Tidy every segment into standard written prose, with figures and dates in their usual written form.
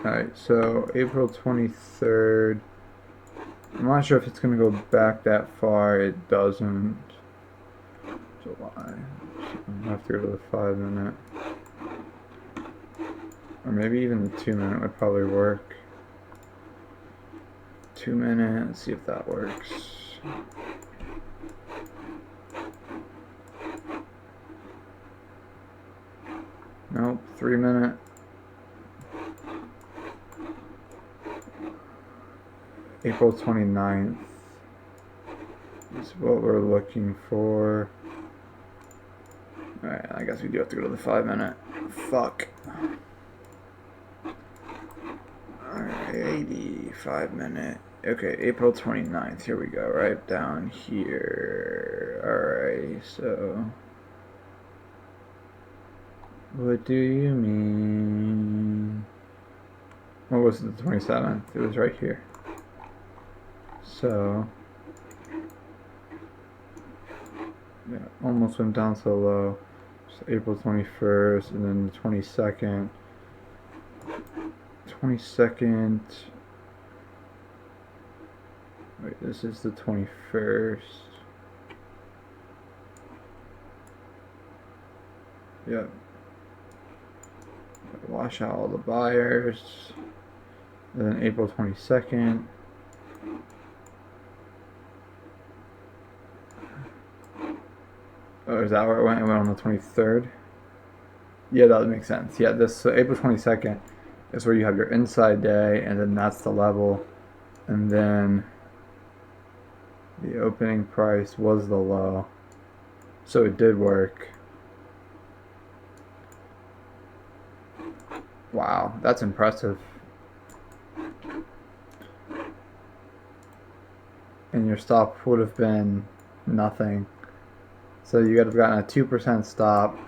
Alright, so April 23rd. I'm not sure if it's going to go back that far. It doesn't. July. I'm going to have to go to the 5-minute. Or maybe even the 2-minute would probably work. 2-minute, let's see if that works. Nope, 3-minute. April 29th is what we're looking for. Alright, I guess we do have to go to the 5-minute. Fuck. Alright, 5-minute. Okay, April 29th. Here we go, right down here. Alright, so. What do you mean? What was it, the 27th? It was right here. So. Yeah, almost went down so low. So April 21st, and then the 22nd. 22nd. Wait, this is the 21st. Yep. Wash out all the buyers. And then April 22nd. Oh, is that where it went? It went on the 23rd? Yeah, that would make sense. Yeah, so April 22nd is where you have your inside day, and then that's the level. And then the opening price was the low. So it did work. Wow, that's impressive. And your stop would have been nothing. So you could have gotten a 2% stop.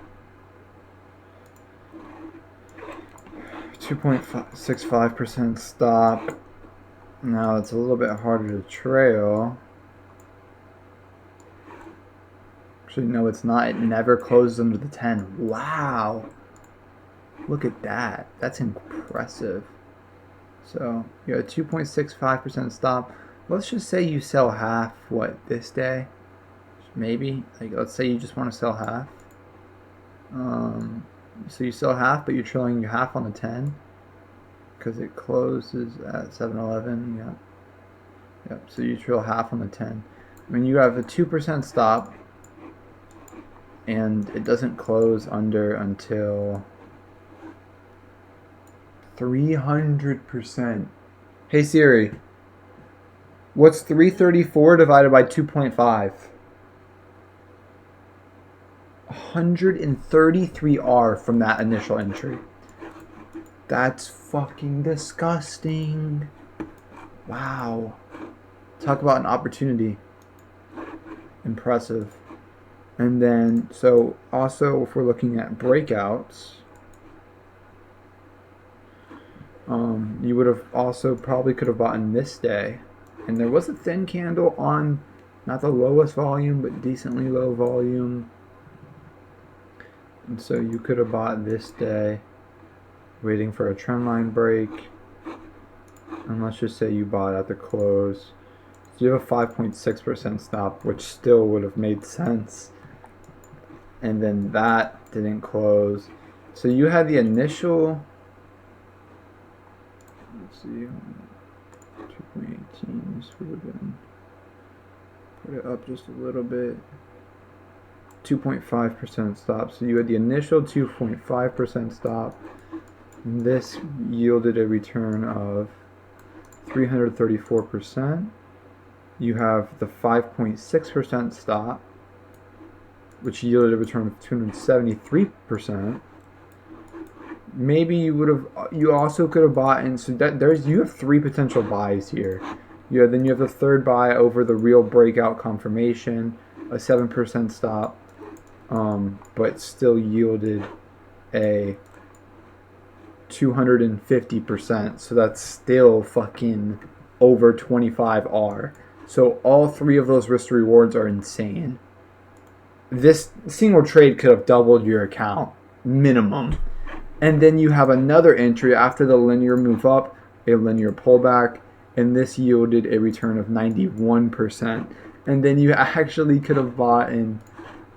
2.65% stop. Now it's a little bit harder to trail. Actually, no, it's not. It never closes under the 10. Wow. Look at that. That's impressive. So you have a 2.65% stop. Let's just say you sell half, what, this day? Maybe. Like, let's say you just want to sell half. So you sell half, but you're trailing half on the 10. Because it closes at 7-Eleven. Yep. Yep. So you trail half on the 10. I mean, you have a 2% stop. And it doesn't close under until 300%. Hey Siri, what's 334 divided by 2.5? 133R from that initial entry. That's fucking disgusting. Wow. Talk about an opportunity. Impressive. And then, so also if we're looking at breakouts, you would have also probably could have bought in this day. And there was a thin candle on, not the lowest volume, but decently low volume. And so you could have bought this day, waiting for a trend line break. And let's just say you bought at the close. So you have a 5.6% stop, which still would have made sense. And then that didn't close. So you had the initial, let's see, 2.18, this would have been, put it up just a little bit, 2.5% stop. So you had the initial 2.5% stop. And this yielded a return of 334%. You have the 5.6% stop, which yielded a return of 273%. Maybe you also could have bought in, so that you have 3 potential buys here. Then you have the third buy over the real breakout confirmation, a 7% stop, but still yielded a 250%. So that's still fucking over 25R. So all 3 of those risk rewards are insane. This single trade could have doubled your account, minimum. And then you have another entry after the linear move up, a linear pullback, and this yielded a return of 91%. And then you actually could have bought in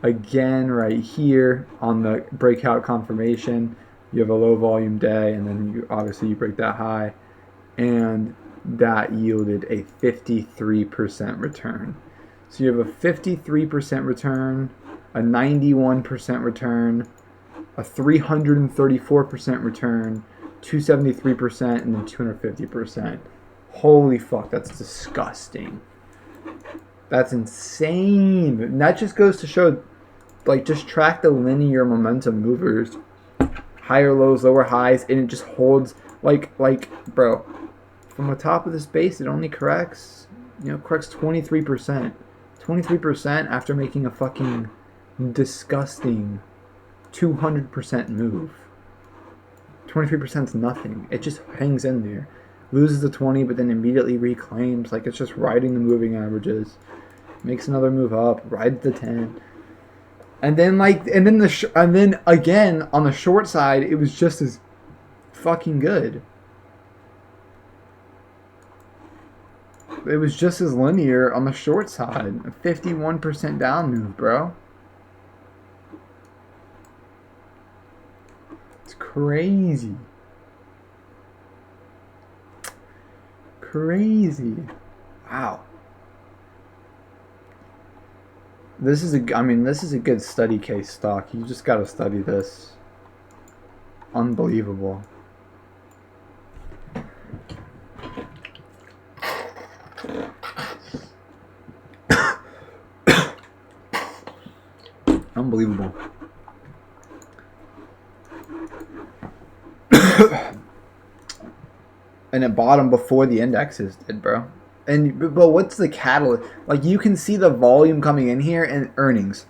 again right here on the breakout confirmation. You have a low volume day, and then you break that high, and that yielded a 53% return. So you have a 53% return, a 91% return, a 334% return, 273%, and then 250%. Holy fuck, that's disgusting. That's insane. And that just goes to show, like, just track the linear momentum movers. Higher lows, lower highs, and it just holds, like, bro, from the top of this base, it only corrects 23%. 23% after making a fucking disgusting 200% move. 23% is nothing. It just hangs in there. Loses the 20, but then immediately reclaims. Like, it's just riding the moving averages. Makes another move up, rides the 10. And then again on the short side, it was just as fucking good. It was just as linear on the short side. A 51% down move, bro. It's crazy. Crazy. Wow. This is a good study case stock. You just got to study this. Unbelievable. Unbelievable. And it bottomed before the indexes did, bro. But what's the catalyst? Like, you can see the volume coming in here and earnings.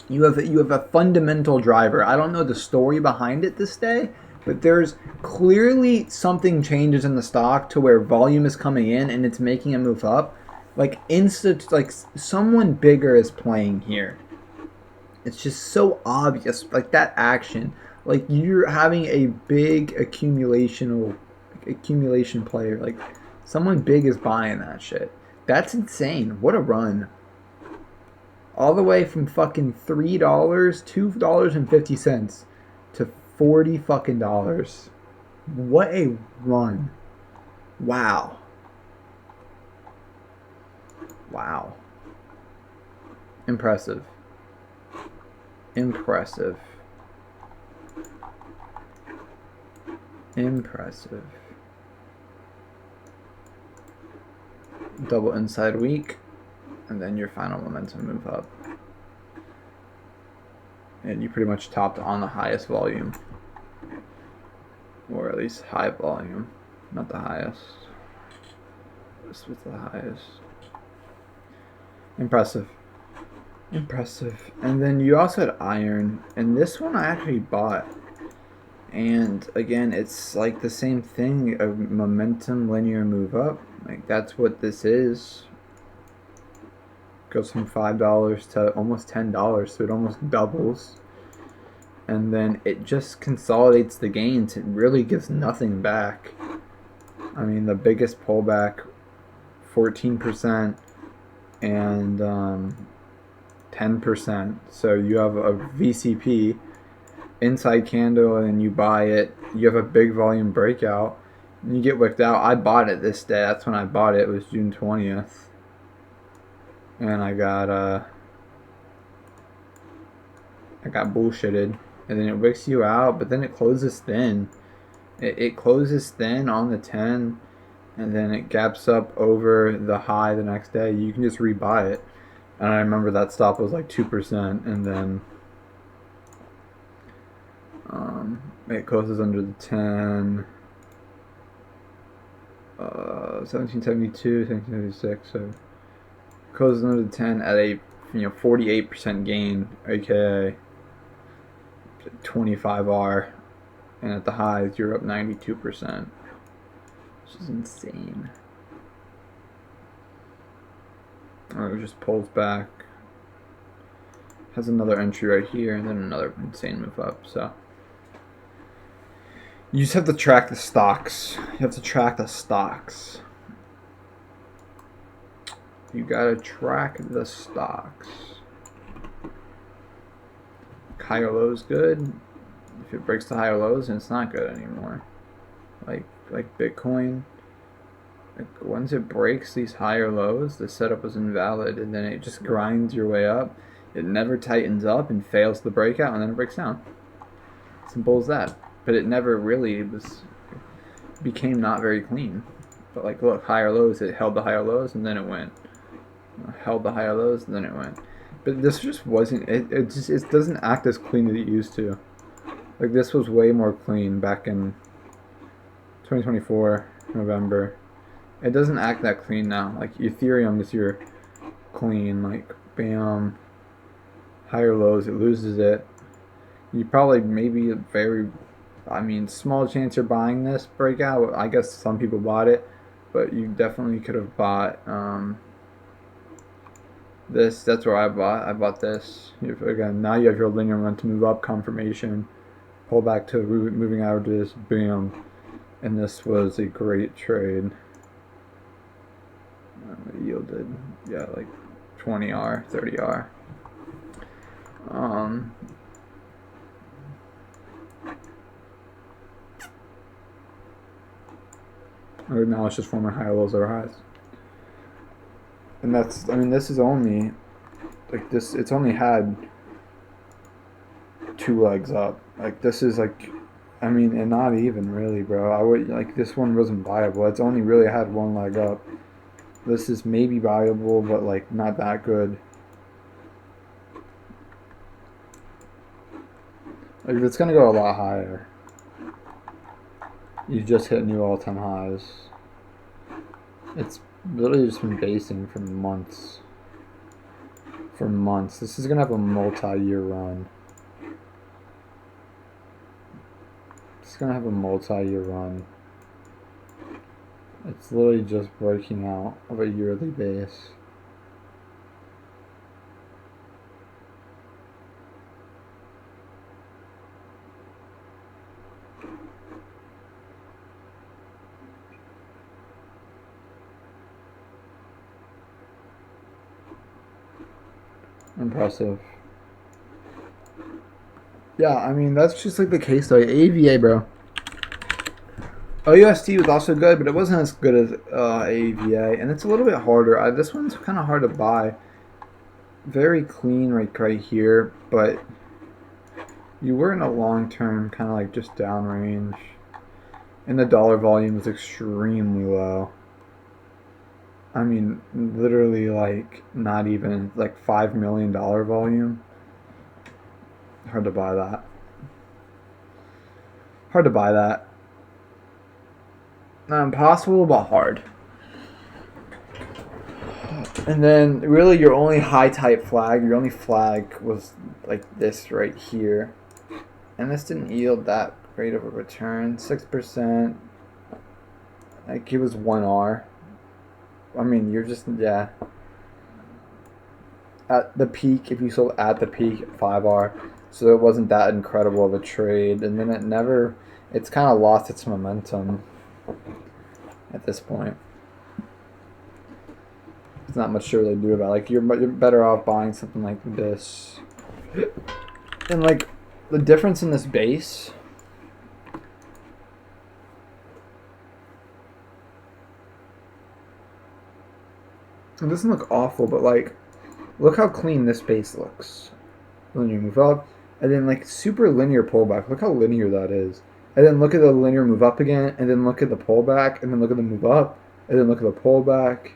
You have a fundamental driver. I don't know the story behind it this day, but there's clearly something changes in the stock to where volume is coming in and it's making a move up. Like someone bigger is playing here. It's just so obvious. Like that action. Like you're having a big accumulation player. Like someone big is buying that shit. That's insane. What a run. All the way from fucking $3, $2.50 to $40 fucking dollars. What a run. Wow. Wow. Impressive. Impressive. Impressive. Double inside week. And then your final momentum move up. And you pretty much topped on the highest volume. Or at least high volume. Not the highest. This was the highest. Impressive. Impressive. And then you also had iron. And this one I actually bought. And again, it's like the same thing. A momentum linear move up. Like that's what this is. Goes from $5 to almost $10, so it almost doubles. And then it just consolidates the gains. It really gives nothing back. I mean, the biggest pullback, 14% and 10%. So you have a VCP inside candle and you buy it. You have a big volume breakout and you get wicked out. I bought it this day. That's when I bought it. It was June 20th. And I got bullshitted. And then it wicks you out, but then it closes thin. It closes thin on the 10, and then it gaps up over the high the next day. You can just rebuy it. And I remember that stop was like 2%, and then it closes under the 10. 1772, 1776, so closes under the 10 at a 48% gain, aka 25R, and at the highs you're up 92%, which is insane. It just pulls back, has another entry right here, and then another insane move up. So You just have to track the stocks. You have to track the stocks. You gotta track the stocks. Higher lows good. If it breaks the higher lows, then it's not good anymore. Like Bitcoin. Like once it breaks these higher lows, the setup was invalid, and then it just grinds your way up. It never tightens up and fails the breakout, and then it breaks down. Simple as that. But it never really became not very clean. But like, look, higher lows. It held the higher lows, and then it went. Held the higher lows, and then it went. But this just wasn't. It doesn't act as clean as it used to. Like this was way more clean back in 2024 November. It doesn't act that clean now. Like Ethereum is your clean. Like bam, higher lows. It loses it. You probably maybe small chance you're buying this breakout. I guess some people bought it, but you definitely could have bought this. That's where I bought this. Again, now you have your linear run to move up confirmation, pull back to moving averages, bam, and this was a great trade. It yielded, yeah, like 20R, 30R. Now it's just forming higher lows over highs. And that's, I mean, this is only, like this, it's only had 2 legs up. Like this is like, I mean, and not even really, bro. I would, like, this one wasn't viable. It's only really had 1 leg up. This is maybe viable, but like not that good. Like it's gonna go a lot higher. You just hit new all-time highs. It's literally just been basing for months. For months. This is gonna have a multi-year run. It's gonna have a multi-year run. It's literally just breaking out of a yearly base. Impressive. Yeah, I mean, that's just like the case study. AVA, bro. OUST was also good, but it wasn't as good as AVA, and it's a little bit harder. This one's kind of hard to buy. Very clean right here, but you were in a long term, kind of like just downrange, and the dollar volume is extremely low. I mean, literally like not even like $5 million volume. Hard to buy that. Hard to buy that. Not impossible, but hard. And then really your only high type flag, your only flag was like this right here. And this didn't yield that great of a return. 6%. Like it was 1R. I mean, you're just, yeah. At the peak, if you sold at the peak, 5R. So it wasn't that incredible of a trade. And then it's kind of lost its momentum at this point. There's not much to really do about it. Like, you're better off buying something like this. And, like, the difference in this base... It doesn't look awful, but, like, look how clean this base looks. Then you move up, and then, like, super linear pullback. Look how linear that is. And then look at the linear move up again, and then look at the pullback, and then look at the move up, and then look at the pullback.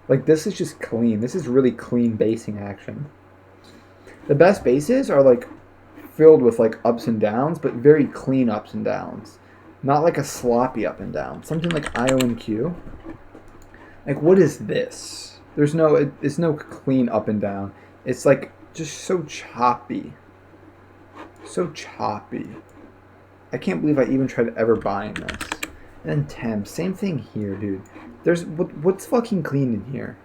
Like, this is just clean. This is really clean basing action. The best bases are, like, filled with, like, ups and downs, but very clean ups and downs. Not like a sloppy up and down. Something like IONQ. Like, what is this? It's no clean up and down. It's, like, just so choppy. So choppy. I can't believe I even tried ever buying this. And then Temp, same thing here, dude. What's fucking clean in here?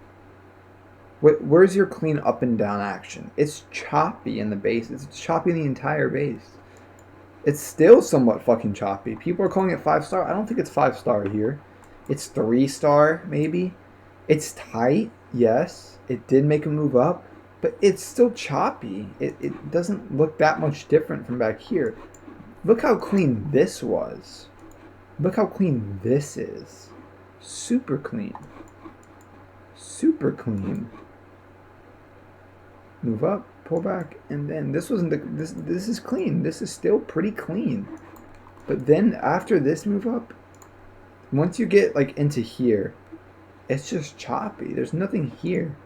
Where's your clean up and down action? It's choppy in the base. It's choppy in the entire base. It's still somewhat fucking choppy. People are calling it 5-star. I don't think it's 5-star here. It's 3-star, maybe. It's tight, yes. It did make a move up, but it's still choppy. It doesn't look that much different from back here. Look how clean this was. Look how clean this is. Super clean. Super clean. Move up, pull back, and then this wasn't the, this is clean. This is still pretty clean. But then after this move up, once you get like into here, it's just choppy. There's nothing here.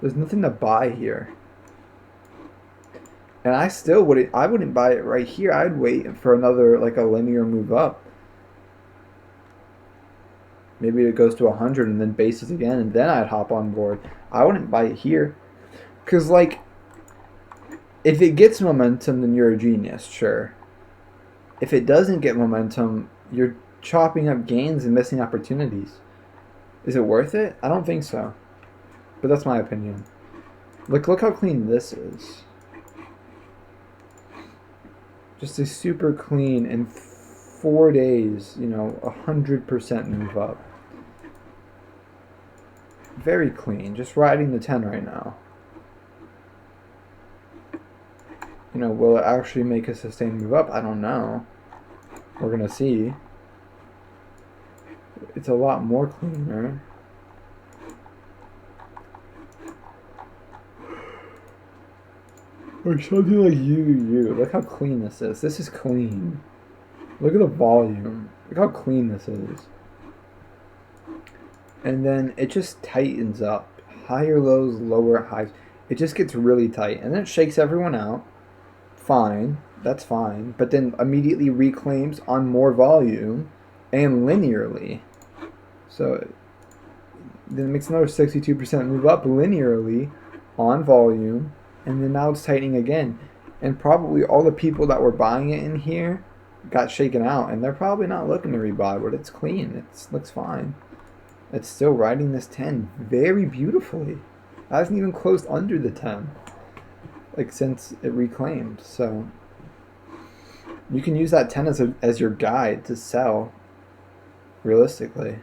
There's nothing to buy here. And I still wouldn't buy it right here. I'd wait for another like a linear move up. Maybe it goes to 100 and then bases again, and then I'd hop on board. I wouldn't buy it here. Because, like, if it gets momentum, then you're a genius, sure. If it doesn't get momentum, you're chopping up gains and missing opportunities. Is it worth it? I don't think so. But that's my opinion. Look how clean this is. Just a super clean, in 4 days, 100% move up. Very clean. Just riding the 10 right now. Will it actually make a sustained move up? I don't know. We're going to see. It's a lot more cleaner. Or something like you. Look how clean this is. This is clean. Look at the volume. Look how clean this is. And then it just tightens up. Higher lows, lower highs. It just gets really tight. And then it shakes everyone out. Fine. That's fine. But then immediately reclaims on more volume and linearly. So then it makes another 62% move up linearly on volume. And then now it's tightening again. And probably all the people that were buying it in here got shaken out. And they're probably not looking to rebuy, but it's clean. It looks fine. It's still riding this 10 very beautifully. It hasn't even closed under the 10. Like since it reclaimed. So you can use that 10 as your guide to sell realistically.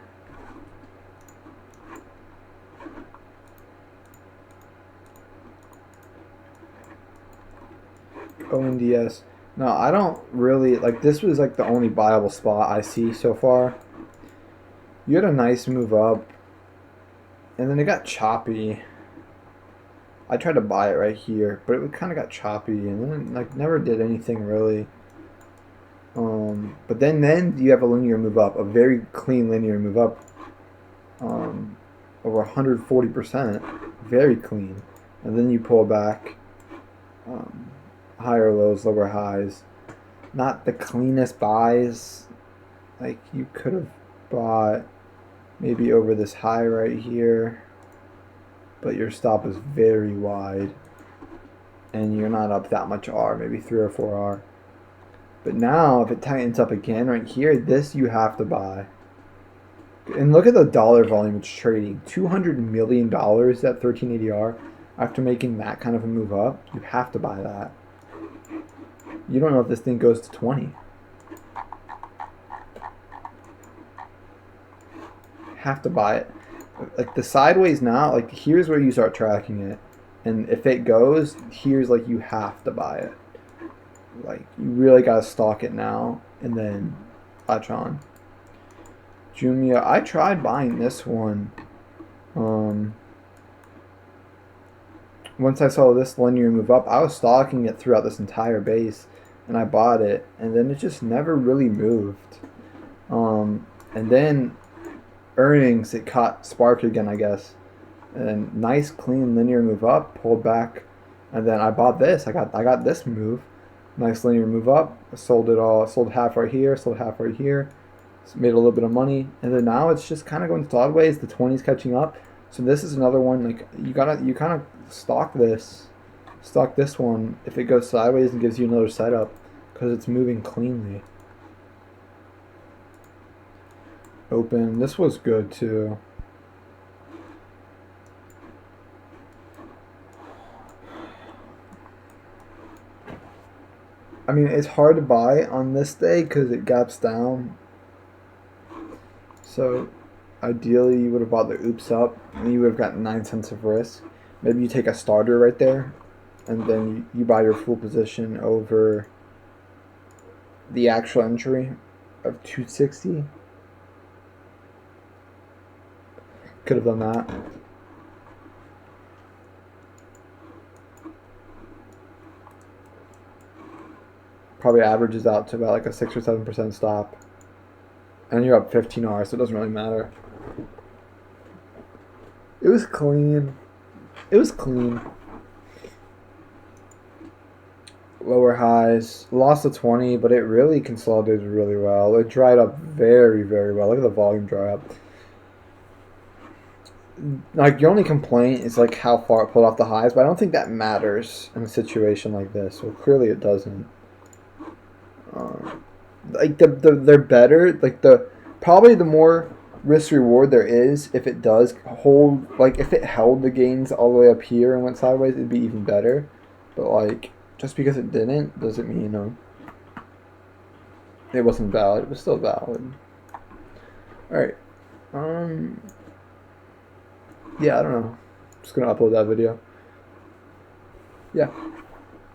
ONDS. No, I don't really like this. Was like the only buyable spot I see so far. You had a nice move up, and then it got choppy. I tried to buy it right here, but it kind of got choppy, and then like never did anything really. But then you have a linear move up, a very clean linear move up, over 140%, very clean, and then you pull back, higher lows, lower highs, not the cleanest buys. Like you could have bought maybe over this high right here, but your stop is very wide, and you're not up that much R, maybe 3 or 4 R. But now, if it tightens up again right here, this you have to buy. And look at the dollar volume it's trading. $200 million at 1380R. After making that kind of a move up, you have to buy that. You don't know if this thing goes to 20. Have to buy it. Like the sideways now, like here's where you start tracking it. And if it goes, here's like you have to buy it. Like you really gotta stalk it now and then latch on. Jumia, I tried buying this one. Once I saw this linear move up, I was stalking it throughout this entire base, and I bought it, and then it just never really moved. And then earnings, it caught spark again, I guess. And nice clean linear move up, pulled back, and then I bought this. I got this move. Nice linear move up. Sold it all. Sold half right here. Sold half right here. Made a little bit of money, and then now it's just kind of going sideways. The 20's catching up. So this is another one. Like you kind of stock this one if it goes sideways and gives you another setup because it's moving cleanly. Open. This was good too. I mean, it's hard to buy on this day because it gaps down. So ideally, you would have bought the oops up, and you would have gotten 9 cents of risk. Maybe you take a starter right there, and then you buy your full position over the actual entry of 260. Could have done that. Probably averages out to about like a 6 or 7% stop. And you're up 15 Rs, so it doesn't really matter. It was clean. It was clean. Lower highs. Lost to 20, but it really consolidated really well. It dried up very, very well. Look at the volume dry up. Like, your only complaint is like how far it pulled off the highs, but I don't think that matters in a situation like this. So clearly it doesn't. Like they're better. Like probably the more risk reward there is if it does hold. Like if it held the gains all the way up here and went sideways, it'd be even better. But like just because it didn't doesn't mean it wasn't valid. It was still valid. All right. Yeah, I don't know. I'm just gonna upload that video. Yeah.